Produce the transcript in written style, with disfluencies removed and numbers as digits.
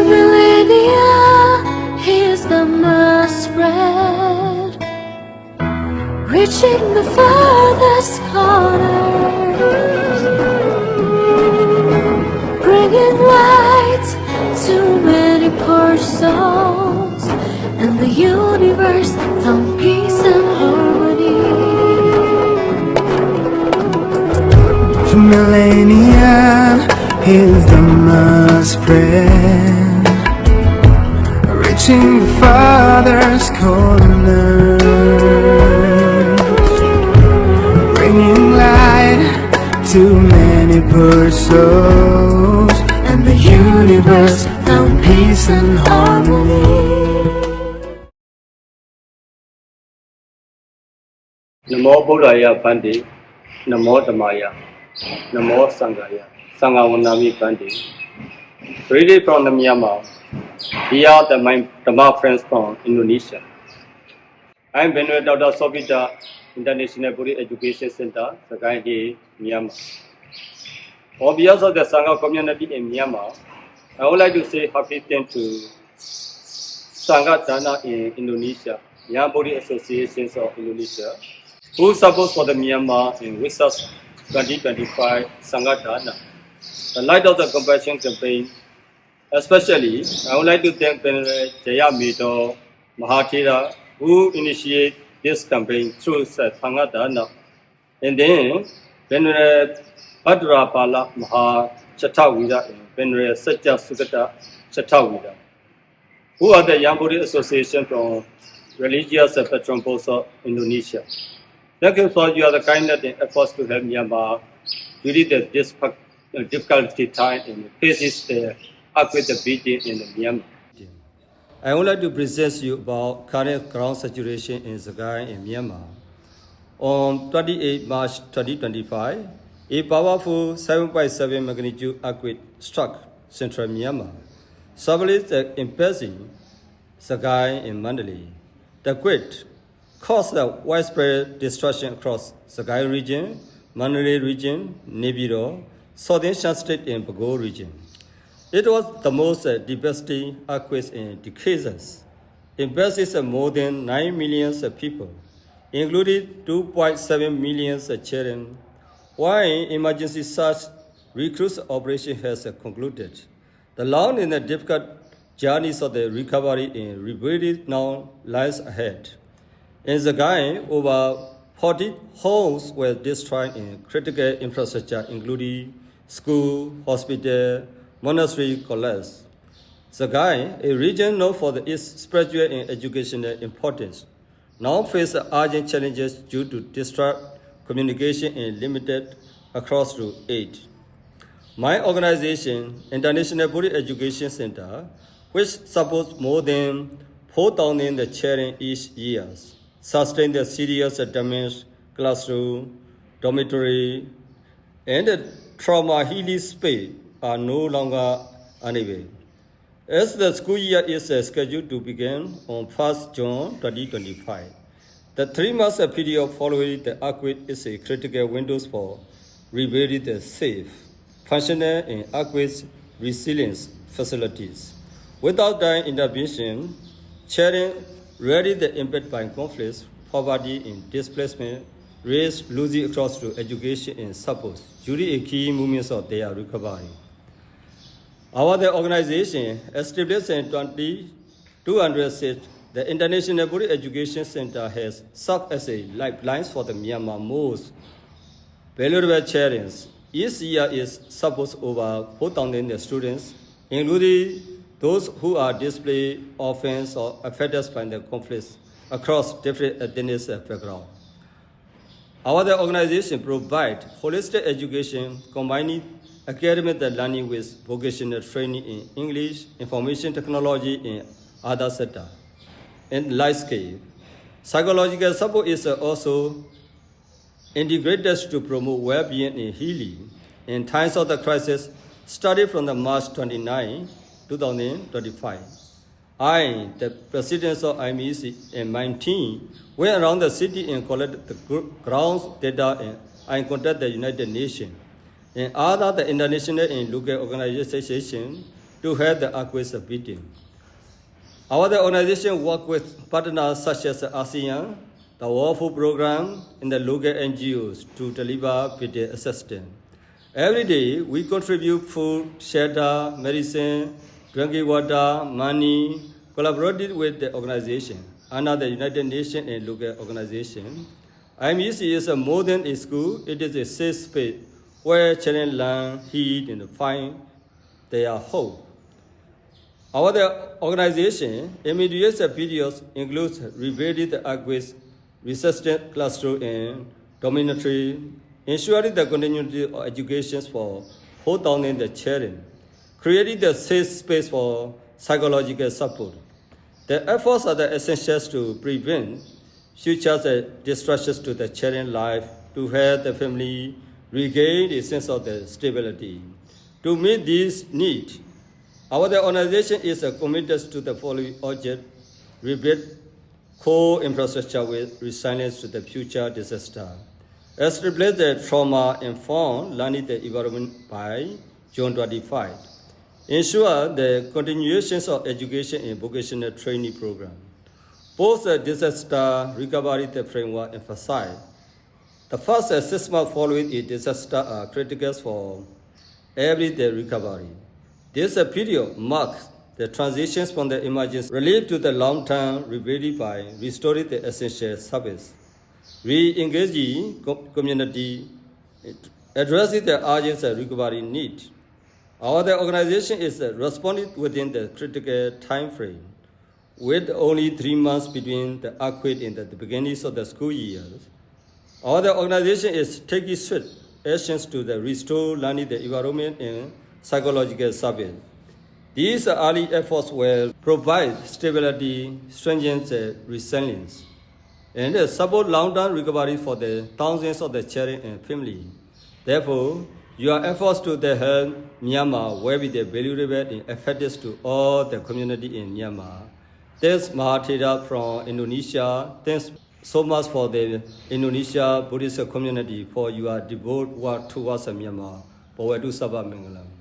millennia, he's the mass spread, reaching the farthest corners, bringing light to many poor souls, and the universe found peace and harmony. For millennia, he's the mass spread, reaching the farthest corners, bringing light to many poor souls, and the universe found peace and harmony. Namo Buddhaya Bandi, Namo Dhammaya, Namo Sanghaya, Sanghavanami Bandi. Really from the Myanmar, we are my Dhamma friends from Indonesia. I am Benue Dr. Sobita International Buddhist Education Center, Sakai, Myanmar. On behalf of the Sangha community in Myanmar, I would like to say happy thanks to Sangha Dana in Indonesia, Young Buddhist Associations of Indonesia, who supports for the Myanmar in Visas 2025 Sangha Dana, the light of the compassion campaign. Especially, I would like to thank Venerable Jaya Mito Mahathira, who initiated this campaign through Sangha Dana, and then Venerable Bhadra Pala Maha Chatawida and Venerable Satya Sugata Chatawida, who are the Young Buddhist Association from Religious Patron Post of Indonesia. Thank you for your kindness and efforts to help Myanmar during this difficult time and faces the earthquake beating in Myanmar. I would like to present you about current ground situation in Sagaing in Myanmar. On 28 March 2025, a powerful 7.7 magnitude earthquake struck central Myanmar, severely impacting Sagaing and Mandalay. The quake caused widespread destruction across Sagaing region, Mandalay region, Nebido, Southern Shan State and Bago region. It was the most devastating earthquake in decades, impacting more than 9 million people, including 2.7 million children, while emergency search recruits operation has concluded. The long and difficult journeys of the recovery and rebuilding now lies ahead. In Sagaing, over 40 homes were destroyed in critical infrastructure, including school, hospital, monastery collapsed. Sagaing, a region known for its spiritual and educational importance, now faces urgent challenges due to distrust communication and limited across-route aid. My organization, International Buddhist Education Center, which supports more than 4,000 children each year, sustain the serious damage classroom, dormitory, and the trauma healing space are no longer unavailable. As the school year is scheduled to begin on 1st June 2025, the 3-month period following the earthquake is a critical window for rebuilding the safe, functional, and earthquake resilience facilities. Without their intervention, children rarely the impact by conflicts, poverty, and displacement, race losing across to education and support during a key moments of their recovery. Our organization, established in 2006, the International Buddhist Education Center has served as a lifeline for the Myanmar most valuable children. Each year is supports over 4,000 students, including those who are displaced, orphans, or affected by the conflicts across different ethnic backgrounds. Our organization provides holistic education, combining academic learning with vocational training in English, information technology, and other sectors. In life scale, psychological support is also integrated to promote well-being and healing. In times of the crisis, starting from the March 29, 2025, I, the president of IMEC, and my team went around the city and collected the ground data, and I contacted the United Nations and other the international and local organizations to have the earthquake beating. Our organization work with partners such as ASEAN, the World Food Program, and the local NGOs to deliver vital assistance. Every day, we contribute food, shelter, medicine, drinking water, money, collaborated with the organization, under the United Nations and local organization. IMEC is more than a school, it is a safe space where children learn, heal, and find their hope. Our organization immediate periods includes rebuilding the earthquake resistant classroom and dormitory, ensuring the continuity of education for 4,000 children, creating the safe space for psychological support. The efforts are the essentials to prevent future distractions to the children's life, to help the family regain a sense of the stability. To meet these needs, our organization is committed to the following object: rebuild core infrastructure with resilience to the future disaster. Establish the trauma-informed learning environment by June 25. Ensure the continuation of education and vocational training program. Post-disaster recovery framework emphasize the first 6 months following a disaster are critical for everyday recovery. This period marks the transitions from the emergency relief to the long-term rebuilding by restoring the essential service, re-engaging community, addressing the urgent recovery need. Our organization is responding within the critical time frame, with only 3 months between the earthquake and the beginnings of the school years. Our organization is taking swift actions to restore learning the environment and psychological service. These early efforts will provide stability, strengthen resilience, and support long-term recovery for the thousands of the children and family. Therefore, your efforts to help Myanmar will be valuable and effective to all the community in Myanmar. Thanks Mahathira from Indonesia. Thanks so much for the Indonesia Buddhist community for your devoted work towards Myanmar. Bawadu Sabha Mangalam.